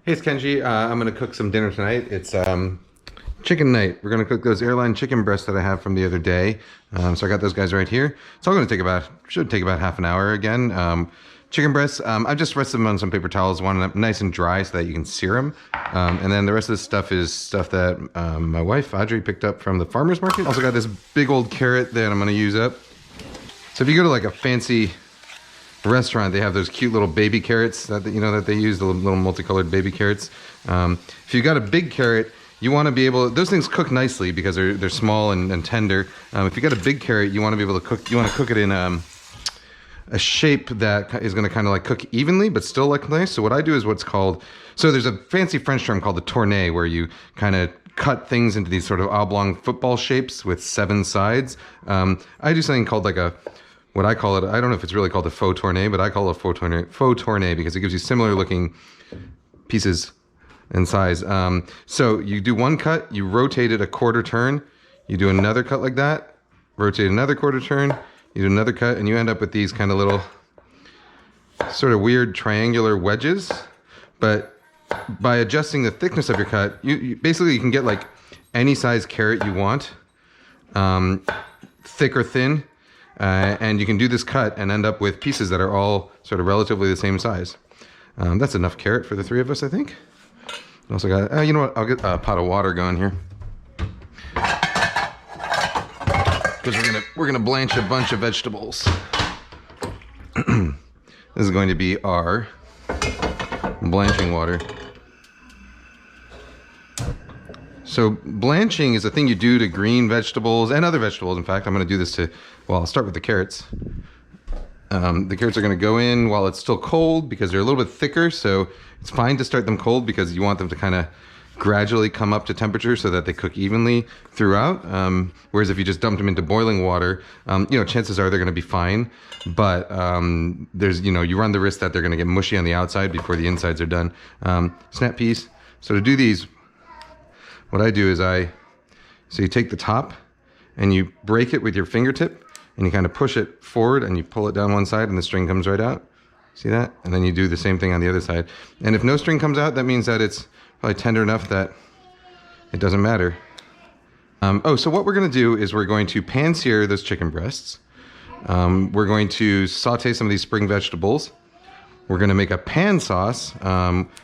Hey, it's Kenji. I'm gonna cook some dinner tonight. It's chicken night. We're gonna cook those airline chicken breasts that I have from the other day. So I got those guys right here. It's all gonna take should take about half an hour again. Chicken breasts, I've just rested them on some paper towels, one up nice and dry so that you can sear them. And then the rest of this stuff is stuff that my wife, Audrey, picked up from the farmer's market. Also got this big old carrot that I'm gonna use up. So if you go to like a fancy restaurant, they have those cute little baby carrots that that they use, the little multicolored baby carrots. If you got a big carrot, you want to be able, those things cook nicely because they're small and tender. If you got a big carrot, you want to be able to cook, you want to cook it in a shape that is going to kind of like cook evenly but still look nice. So what I do is what's called, so there's a fancy French term called the tourné, where you kind of cut things into these sort of oblong football shapes with 7 sides. I do something called like what I call it, I don't know if it's really called a faux tourné, but I call it a faux tourné because it gives you similar looking pieces and size. So you do one cut, you rotate it a quarter turn, you do another cut like that, rotate another quarter turn, you do another cut, and you end up with these kind of little sort of weird triangular wedges. But by adjusting the thickness of your cut, you basically you can get like any size carrot you want, thick or thin. And you can do this cut and end up with pieces that are all sort of relatively the same size. That's enough carrot for the 3 of us, I think. Also got, you know what, I'll get a pot of water going here. Because we're gonna blanch a bunch of vegetables. This is going to be our blanching water. So blanching is a thing you do to green vegetables and other vegetables. In fact, I'm going to do this to, well, I'll start with the carrots. The carrots are going to go in while it's still cold because they're a little bit thicker. So it's fine to start them cold because you want them to kind of gradually come up to temperature so that they cook evenly throughout. Whereas if you just dumped them into boiling water, chances are they're going to be fine. But there's, you run the risk that they're going to get mushy on the outside before the insides are done. Snap peas. So to do these, what I do is so you take the top and you break it with your fingertip and you kind of push it forward and you pull it down one side and the string comes right out. See that? And then you do the same thing on the other side. And if no string comes out, that means that it's probably tender enough that it doesn't matter. So what we're gonna do is we're going to pan-sear those chicken breasts. We're going to saute some of these spring vegetables. We're gonna make a pan sauce,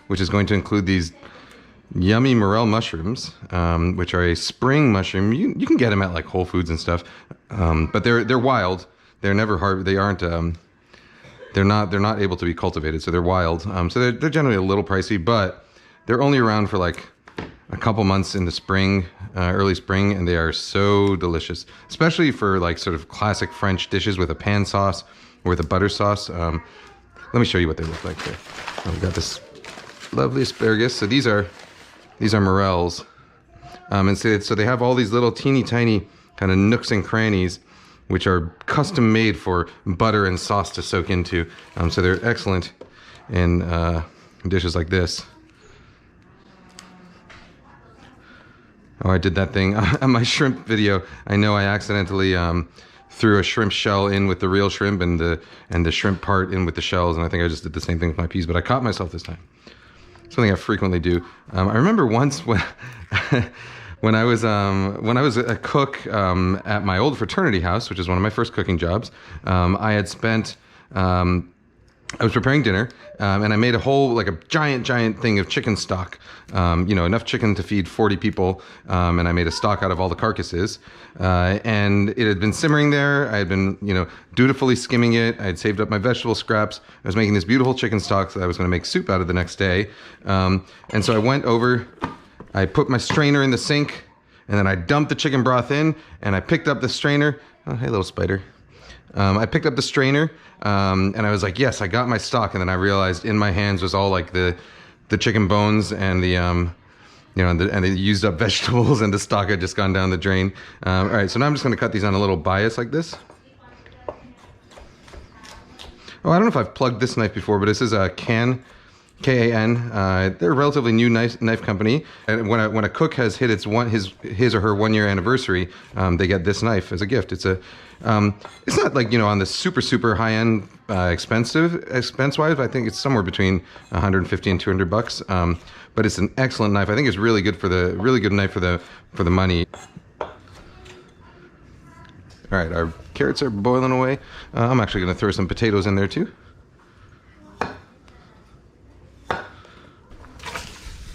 which is going to include these yummy morel mushrooms, which are a spring mushroom. You can get them at like Whole Foods and stuff, but they're wild. They're never hard. They aren't. They're not able to be cultivated, so they're wild. So they're generally a little pricey, but they're only around for like a couple months in the spring, early spring, and they are so delicious, especially for like sort of classic French dishes with a pan sauce or with a butter sauce. Let me show you what they look like here. We've got this lovely asparagus. So these are morels, and so they have all these little teeny tiny kind of nooks and crannies which are custom made for butter and sauce to soak into. So they're excellent in dishes like this. Oh, I did that thing on my shrimp video. I know I accidentally threw a shrimp shell in with the real shrimp and the shrimp part in with the shells, and I think I just did the same thing with my peas, but I caught myself this time. Something I frequently do. I remember once when I was a cook at my old fraternity house, which is one of my first cooking jobs. I was preparing dinner, and I made a whole, like a giant thing of chicken stock. Enough chicken to feed 40 people, and I made a stock out of all the carcasses. And it had been simmering there. I had been, dutifully skimming it. I had saved up my vegetable scraps. I was making this beautiful chicken stock that I was going to make soup out of the next day. And so I went over, I put my strainer in the sink, and then I dumped the chicken broth in, and I picked up the strainer. Oh, hey, little spider. I picked up the strainer, and I was like, yes, I got my stock. And then I realized in my hands was all like the chicken bones and and the used up vegetables, and the stock had just gone down the drain. All right, so now I'm just gonna cut these on a little bias like this. Oh, I don't know if I've plugged this knife before, but this is a Kan, K-A-N. They're a relatively new knife company. And when a cook has hit his or her 1-year anniversary, they get this knife as a gift. It's not like, on the super high end expensive expense-wise. I think it's somewhere between 150 and 200 bucks. But it's an excellent knife. I think it's really good knife for the money. All right, our carrots are boiling away. I'm actually going to throw some potatoes in there too.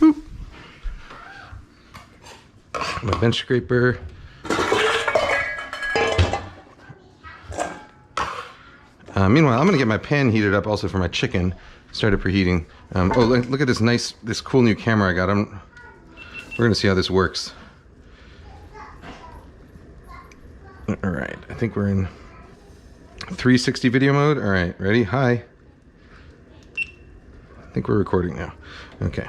Boop. My bench scraper. Meanwhile, I'm going to get my pan heated up also for my chicken. Started preheating. Oh, look at this cool new camera I got. We're going to see how this works. All right, I think we're in 360 video mode. All right, ready? Hi. I think we're recording now. Okay.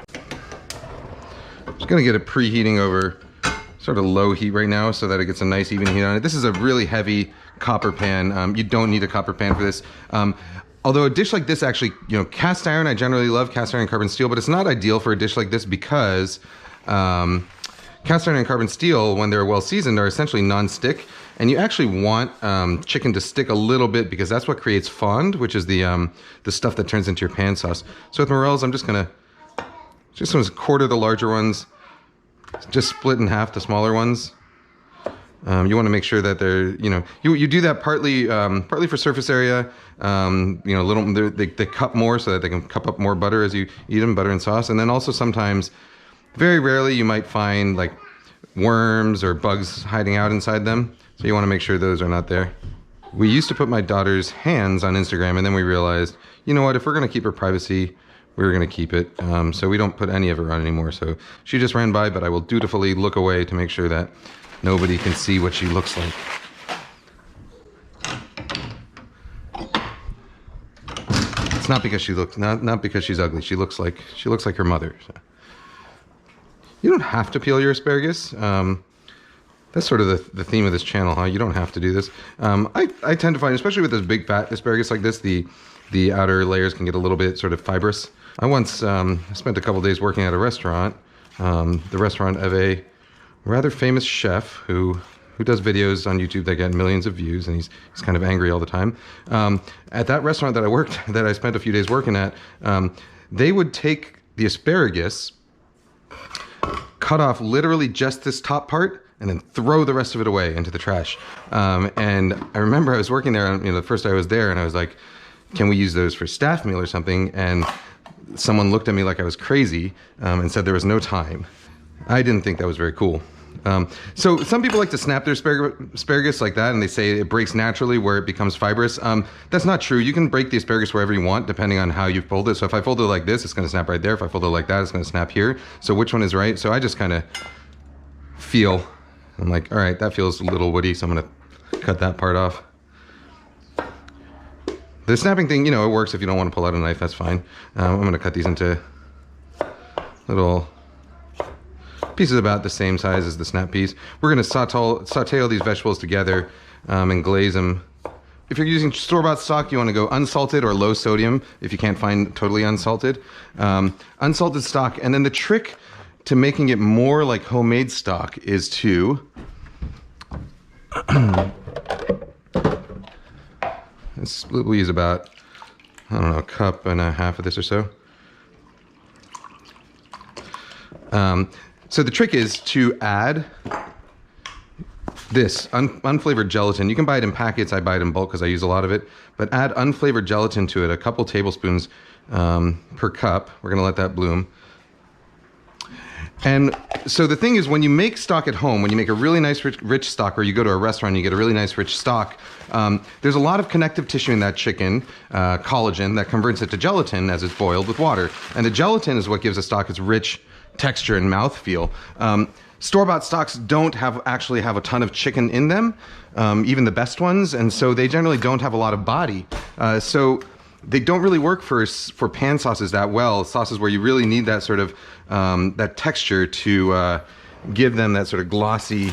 Just going to get it preheating over sort of low heat right now so that it gets a nice even heat on it. This is a really heavy copper pan. You don't need a copper pan for this. Although a dish like this actually, cast iron, I generally love cast iron and carbon steel, but it's not ideal for a dish like this because cast iron and carbon steel, when they're well seasoned, are essentially non-stick. And you actually want chicken to stick a little bit because that's what creates fond, which is the stuff that turns into your pan sauce. So with morels, I'm just gonna quarter the larger ones, just split in half the smaller ones. You want to make sure that they're, you do that partly for surface area. They cup more so that they can cup up more butter as you eat them, butter and sauce. And then also sometimes, very rarely, you might find like worms or bugs hiding out inside them. So you want to make sure those are not there. We used to put my daughter's hands on Instagram, and then we realized, you know what, if we're going to keep her privacy, we're going to keep it. So we don't put any of her on anymore. So she just ran by, but I will dutifully look away to make sure that nobody can see what she looks like. It's not because not because she's ugly. She looks like her mother. So. You don't have to peel your asparagus. That's sort of the theme of this channel, huh? You don't have to do this. I tend to find, especially with this big fat asparagus like this, the outer layers can get a little bit sort of fibrous. I once spent a couple days working at a restaurant, the restaurant of a rather famous chef who does videos on YouTube that get millions of views, and he's kind of angry all the time. At that restaurant that I spent a few days working at, they would take the asparagus, cut off literally just this top part, and then throw the rest of it away into the trash. And I remember I was working there, the first day I was there, and I was like, can we use those for staff meal or something? And someone looked at me like I was crazy and said there was no time. I didn't think that was very cool. So some people like to snap their asparagus like that, and they say it breaks naturally where it becomes fibrous. That's not true. You can break the asparagus wherever you want, depending on how you fold it. So if I fold it like this, it's going to snap right there. If I fold it like that, it's going to snap here. So which one is right? So I just kind of feel. I'm like, all right, that feels a little woody, so I'm going to cut that part off. The snapping thing, it works if you don't want to pull out a knife. That's fine. I'm going to cut these into little pieces about the same size as the snap peas. We're going to saute all these vegetables together and glaze them. If you're using store-bought stock, you want to go unsalted or low sodium if you can't find totally unsalted. Unsalted stock. And then the trick to making it more like homemade stock is to we'll use about, a cup and a half of this or so. So the trick is to add this unflavored gelatin. You can buy it in packets. I buy it in bulk because I use a lot of it. But add unflavored gelatin to it, a couple tablespoons per cup. We're going to let that bloom. And so the thing is, when you make stock at home, when you make a really nice rich stock, or you go to a restaurant and you get a really nice rich stock, there's a lot of connective tissue in that chicken, collagen, that converts it to gelatin as it's boiled with water. And the gelatin is what gives a stock its rich texture and mouthfeel. Store-bought stocks don't actually have a ton of chicken in them, even the best ones, and so they generally don't have a lot of body. So they don't really work for pan sauces that well, sauces where you really need that sort of that texture to give them that sort of glossy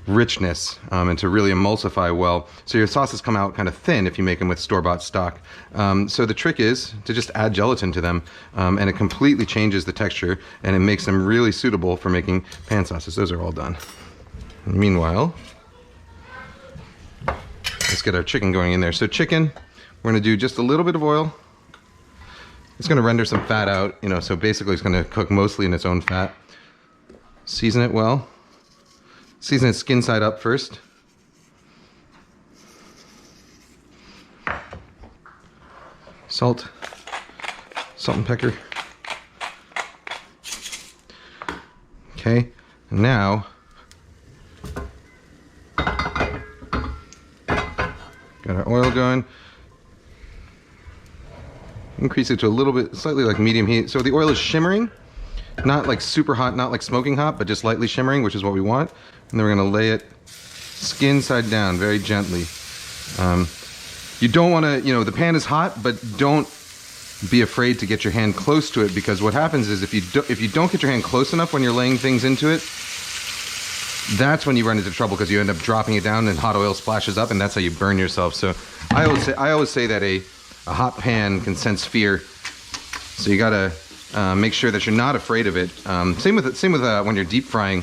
richness and to really emulsify well. So your sauces come out kind of thin if you make them with store-bought stock. So the trick is to just add gelatin to them, and it completely changes the texture and it makes them really suitable for making pan sauces. Those are all done. And meanwhile, let's get our chicken going in there. So chicken, We're gonna do just a little bit of oil. It's gonna render some fat out, you know, so basically it's gonna cook mostly in its own fat. Season it well. Season it skin side up first. Salt and pepper. Okay, and now got our oil going. Increase it to a little bit, slightly like medium heat. So the oil is shimmering, not like super hot, not like smoking hot, but just lightly shimmering, which is what we want. And then we're gonna lay it skin side down very gently. You don't wanna, you know, the pan is hot, but don't be afraid to get your hand close to it, because what happens is if you don't get your hand close enough when you're laying things into it, that's when you run into trouble, because you end up dropping it down and hot oil splashes up, and that's how you burn yourself. So I always say that a hot pan can sense fear. So you gotta make sure that you're not afraid of it. Same with when you're deep frying.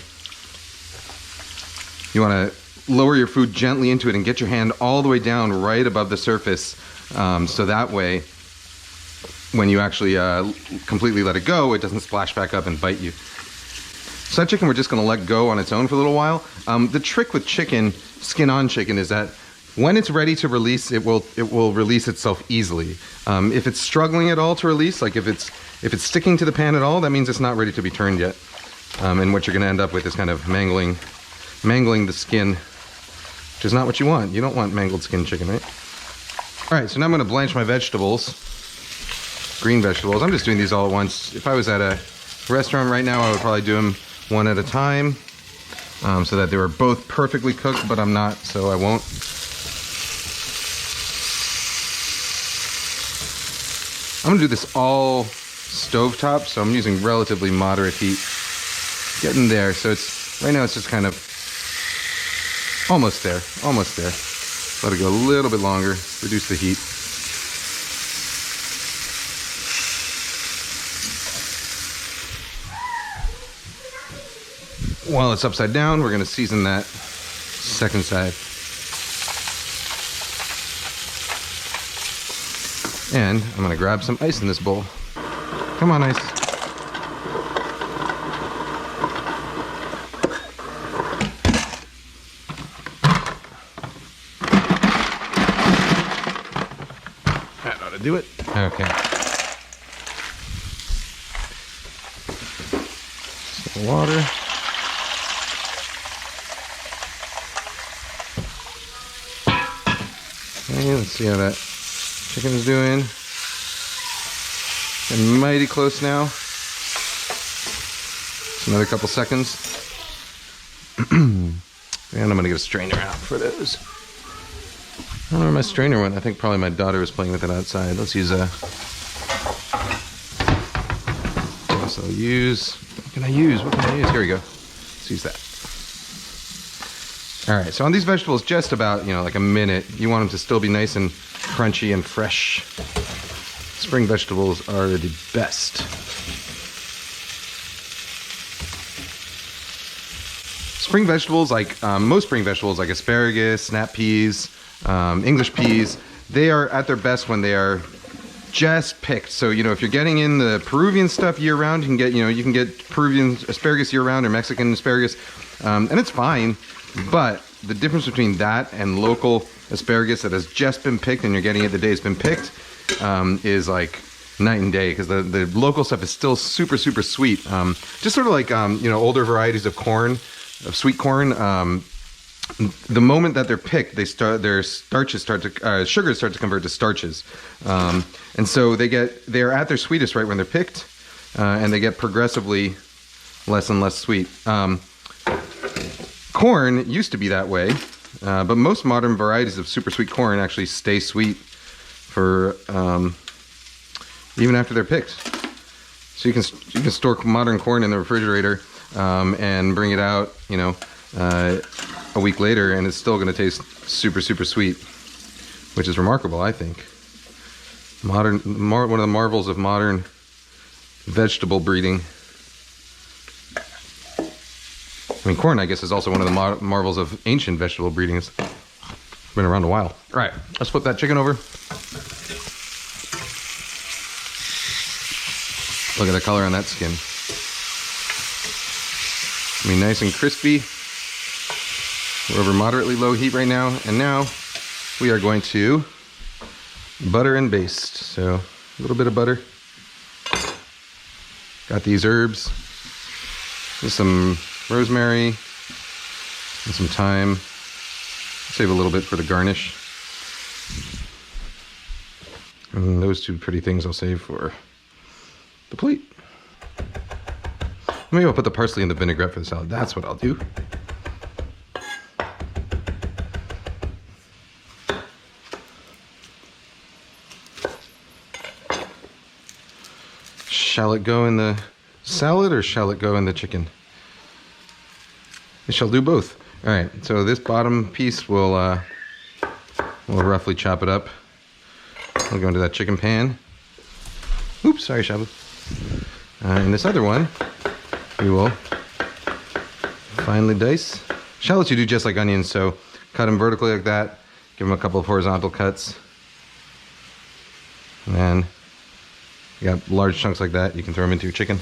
You wanna lower your food gently into it and get your hand all the way down right above the surface. So that way, when you actually completely let it go, it doesn't splash back up and bite you. So that chicken we're just gonna let go on its own for a little while. The trick with chicken, skin-on chicken, is that when it's ready to release, it will release itself easily. If it's struggling at all to release, like if it's sticking to the pan at all, that means it's not ready to be turned yet. And what you're gonna end up with is kind of mangling the skin, which is not what you want. You don't want mangled skin chicken, right? All right, so now I'm gonna blanch my vegetables. Green vegetables. I'm just doing these all at once. If I was at a restaurant right now, I would probably do them one at a time, so that they were both perfectly cooked, but I'm not, so I won't. I'm gonna do this all stovetop, so I'm using relatively moderate heat. Getting there, so right now it's just kind of almost there. Let it go a little bit longer, reduce the heat. While it's upside down, we're gonna season that second side. And I'm gonna grab some ice in this bowl. Come on, ice. That ought to do it. Okay. Some water. Okay, let's see how that chicken is doing. And mighty close now. Just another couple seconds. And I'm gonna get a strainer out for those. I don't know where my strainer went. I think probably my daughter was playing with it outside. Let's use a... What can I use? Here we go. Let's use that. All right, so on these vegetables, just about, like a minute. You want them to still be nice and crunchy and fresh. Spring vegetables are the best. Spring vegetables, like most spring vegetables, like asparagus, snap peas, English peas, they are at their best when they are just picked. So, if you're getting in the Peruvian stuff year round, you can get Peruvian asparagus year round or Mexican asparagus, and it's fine. But the difference between that and local asparagus that has just been picked and you're getting it the day it's been picked is like night and day, because the local stuff is still super, super sweet. Just sort of like, older varieties of corn, of sweet corn. The moment that they're picked, sugars start to convert to starches. And so they're at their sweetest right when they're picked, and they get progressively less and less sweet. Corn used to be that way, but most modern varieties of super sweet corn actually stay sweet for even after they're picked. So you can store modern corn in the refrigerator and bring it out, a week later, and it's still going to taste super, super sweet, which is remarkable, I think. One of the marvels of modern vegetable breeding. I mean, corn, I guess, is also one of the marvels of ancient vegetable breeding. It's been around a while. All right, let's flip that chicken over. Look at the color on that skin. I mean, nice and crispy. We're over moderately low heat right now, and now we are going to butter and baste. So a little bit of butter. Got these herbs. There's some rosemary and some thyme. Save a little bit for the garnish. And those two pretty things I'll save for the plate. Maybe I'll put the parsley in the vinaigrette for the salad. That's what I'll do. Shall it go in the salad or shall it go in the chicken? It shall do both. All right, so this bottom piece we'll roughly chop it up. We'll go into that chicken pan. Oops, sorry, Shabu. And this other one, we will finely dice. Shallots you do just like onions, so cut them vertically like that. Give them a couple of horizontal cuts. And then you got large chunks like that, you can throw them into your chicken.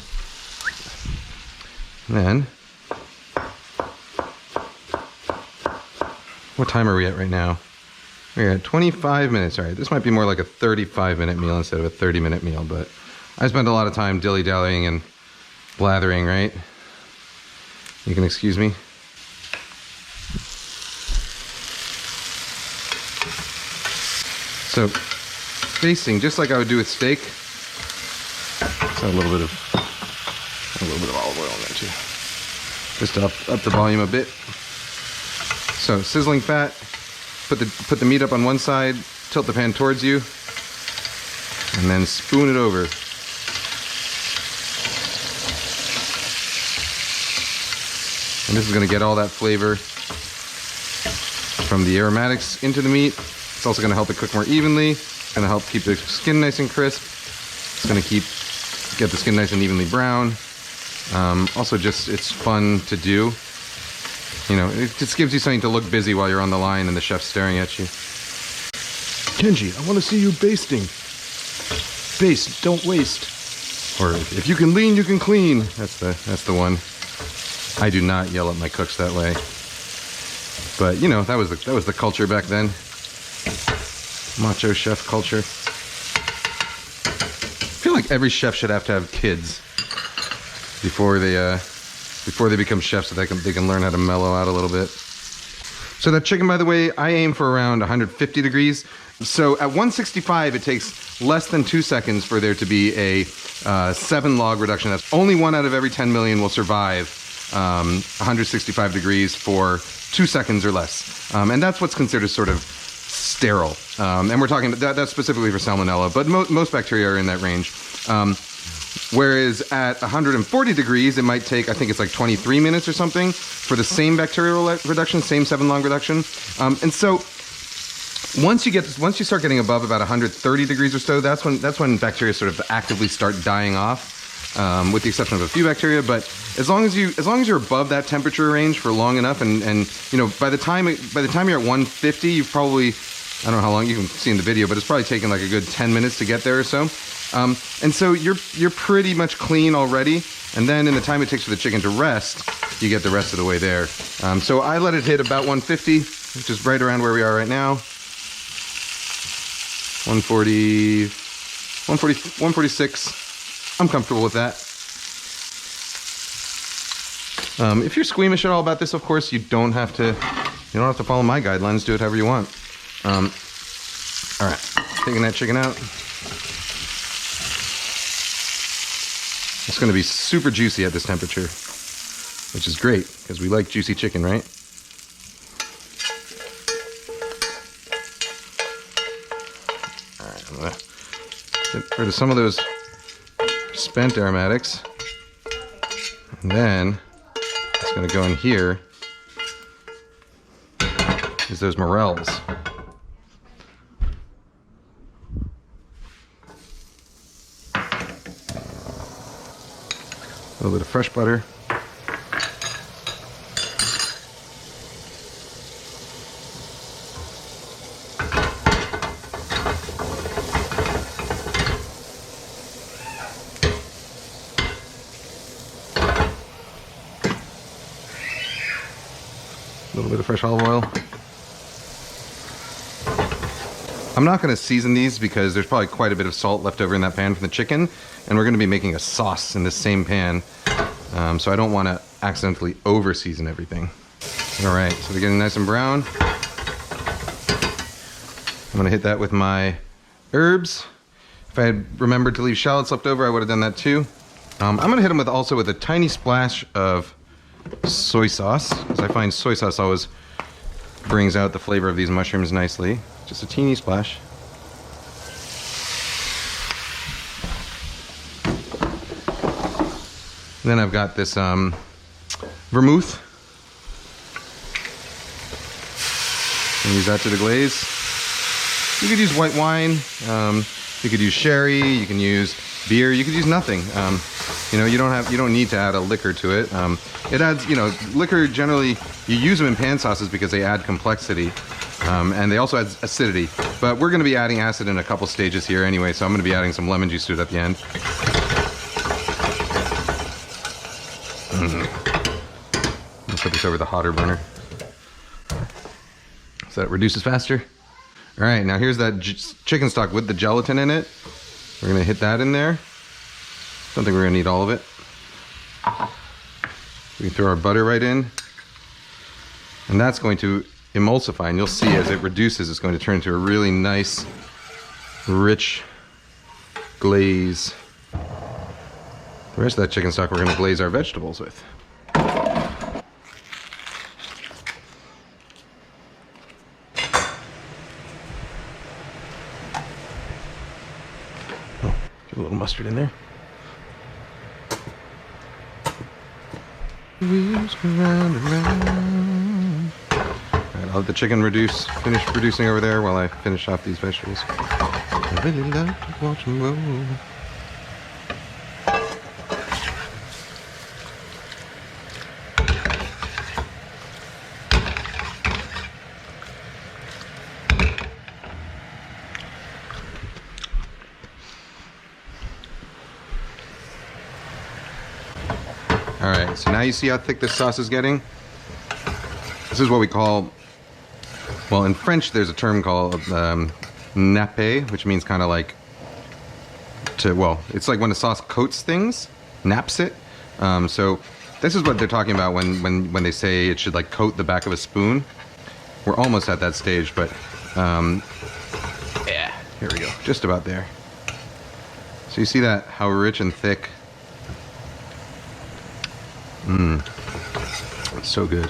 And then, what time are we at right now? We're at 25 minutes. All right, this might be more like a 35-minute meal instead of a 30-minute meal, but I spent a lot of time dilly-dallying and blathering, right? You can excuse me. So, basting, just like I would do with steak. So a little bit of olive oil in there too. Just to up the volume a bit. So sizzling fat. Put the meat up on one side, tilt the pan towards you, and then spoon it over. And this is going to get all that flavor from the aromatics into the meat. It's also going to help it cook more evenly. It's going to help keep the skin nice and crisp. It's going to get the skin nice and evenly brown. Also, just it's fun to do. You know, it just gives you something to look busy while you're on the line and the chef's staring at you. Kenji, I want to see you basting. Baste, don't waste. Or if you can lean, you can clean. That's the one. I do not yell at my cooks that way. But you know, that was the culture back then. Macho chef culture. I feel like every chef should have to have kids before they become chefs, so they can learn how to mellow out a little bit. So that chicken, by the way, I aim for around 150 degrees. So at 165, it takes less than 2 seconds for there to be a 7 log reduction. That's only 1 out of every 10 million will survive 165 degrees for 2 seconds or less. And that's what's considered sort of sterile. And we're talking, that's specifically for salmonella, but most bacteria are in that range. Whereas at 140 degrees, it might take, I think it's like 23 minutes or something for the same bacterial reduction, same 7 log reduction. And so once you start getting above about 130 degrees or so, that's when bacteria sort of actively start dying off, with the exception of a few bacteria. But as long as you're above that temperature range for long enough, and you know, by the time you're at 150, you've probably, I don't know how long, you can see in the video, but it's probably taken like a good 10 minutes to get there or so. And so you're pretty much clean already, and then in the time it takes for the chicken to rest, you get the rest of the way there. So I let it hit about 150, which is right around where we are right now. 146. I'm comfortable with that. If you're squeamish at all about this, of course, you don't have to follow my guidelines. Do it however you want. All right, taking that chicken out. It's going to be super juicy at this temperature, which is great because we like juicy chicken, right? All right, I'm going to get rid of some of those spent aromatics, and then it's going to go in here is those morels. A little bit of fresh butter. A little bit of fresh olive oil. I'm not going to season these because there's probably quite a bit of salt left over in that pan from the chicken, and we're going to be making a sauce in the same pan, so I don't want to accidentally over season everything. All right, so they're getting nice and brown. I'm going to hit that with my herbs. If I had remembered to leave shallots left over, I would have done that too. I'm going to hit them also with a tiny splash of soy sauce, because I find soy sauce always brings out the flavor of these mushrooms nicely. Just a teeny splash. And then I've got this vermouth. And use that to the glaze. You could use white wine. You could use sherry. You can use beer. You could use nothing. You know, you don't need to add a liquor to it. It adds, you know, liquor generally, you use them in pan sauces because they add complexity. And they also add acidity. But we're going to be adding acid in a couple stages here anyway, so I'm going to be adding some lemon juice to it at the end. I'll put this over the hotter burner so that it reduces faster. All right, now here's that chicken stock with the gelatin in it. We're going to hit that in there. Don't think we're going to need all of it. We can throw our butter right in. And that's going to emulsify, and you'll see as it reduces, it's going to turn into a really nice, rich glaze. The rest of that chicken stock we're going to glaze our vegetables with. Oh, get a little mustard in there. Wheels go round and round. Alright, I'll let the chicken finish reducing over there while I finish off these vegetables. I really like to watch them roll. Alright, so now you see how thick this sauce is getting? This is what we call, well, in French there's a term called nappe, which means kind of like it's like when a sauce coats things, naps it. So this is what they're talking about when they say it should like coat the back of a spoon. We're almost at that stage, but yeah, here we go, just about there. So you see that, how rich and thick. It's so good.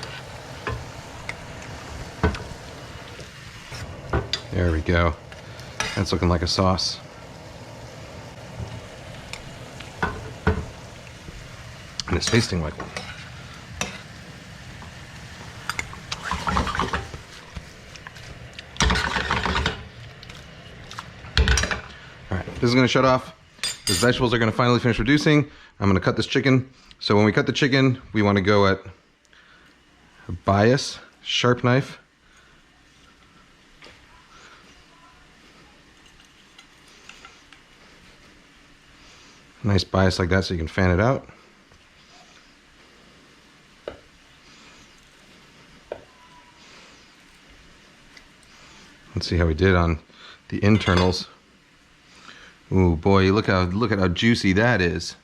There we go. That's looking like a sauce. And it's tasting like one. Alright, this is going to shut off. Those vegetables are going to finally finish reducing. I'm going to cut this chicken. So when we cut the chicken, we want to go at a bias, sharp knife. Nice bias like that so you can fan it out. Let's see how we did on the internals. Ooh boy, look at how juicy that is.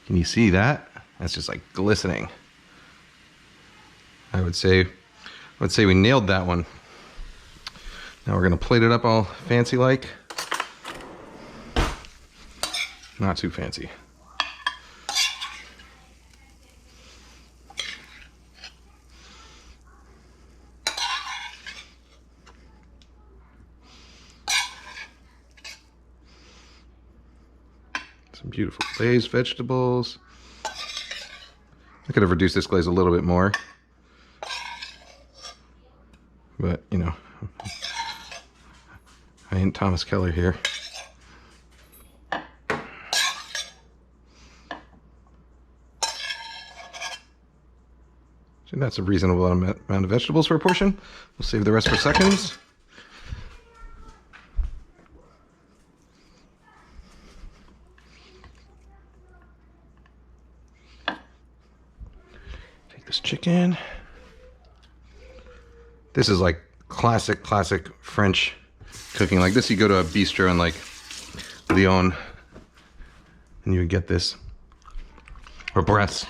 Can you see that? That's just like glistening. I would say we nailed that one. Now we're gonna plate it up all fancy like. Not too fancy. Some beautiful glazed vegetables. I could have reduced this glaze a little bit more, but you know, I ain't Thomas Keller here. So that's a reasonable amount of vegetables for a portion. We'll save the rest for seconds. Take this chicken. This is like classic French cooking. Like this, you go to a bistro in like Lyon and you would get this. Or breasts.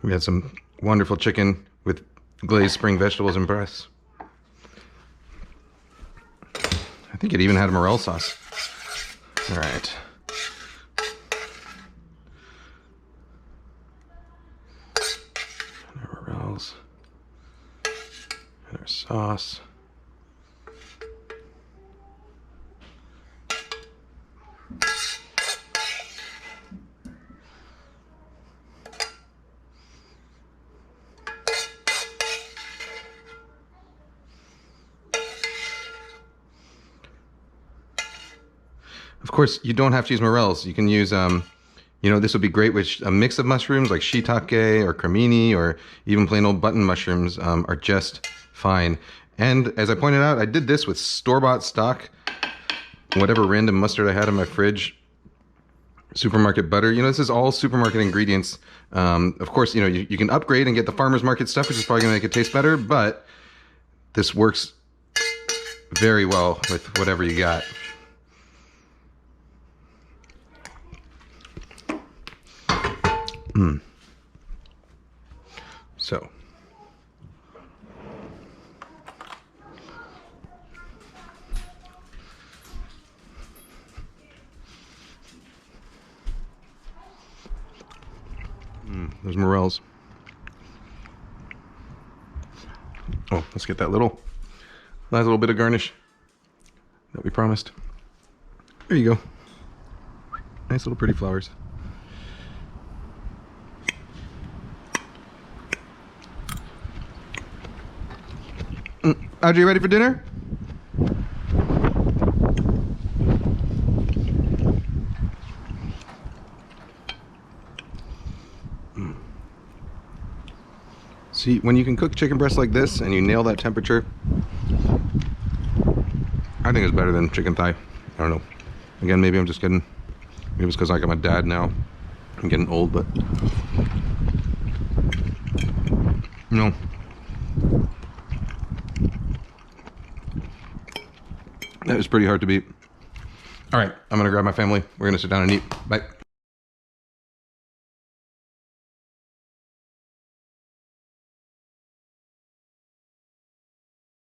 We had some wonderful chicken with glazed spring vegetables and breasts. I think it even had a morel sauce. All right. And our morels. And our sauce. Of course, you don't have to use morels. You can use, you know, this would be great with a mix of mushrooms like shiitake or cremini, or even plain old button mushrooms are just fine. And as I pointed out, I did this with store-bought stock, whatever random mustard I had in my fridge, supermarket butter. You know, this is all supermarket ingredients. Of course, you know, you can upgrade and get the farmer's market stuff, which is probably going to make it taste better, but this works very well with whatever you got. So, those morels. Oh, let's get that nice little bit of garnish that we promised. There you go. Nice little pretty flowers. Audrey, ready for dinner? See, when you can cook chicken breast like this and you nail that temperature, I think it's better than chicken thigh. I don't know. Again, maybe I'm just kidding. Maybe it's because I'm a dad now. I'm getting old, but no. That was pretty hard to beat. All right, I'm gonna grab my family. We're gonna sit down and eat. Bye.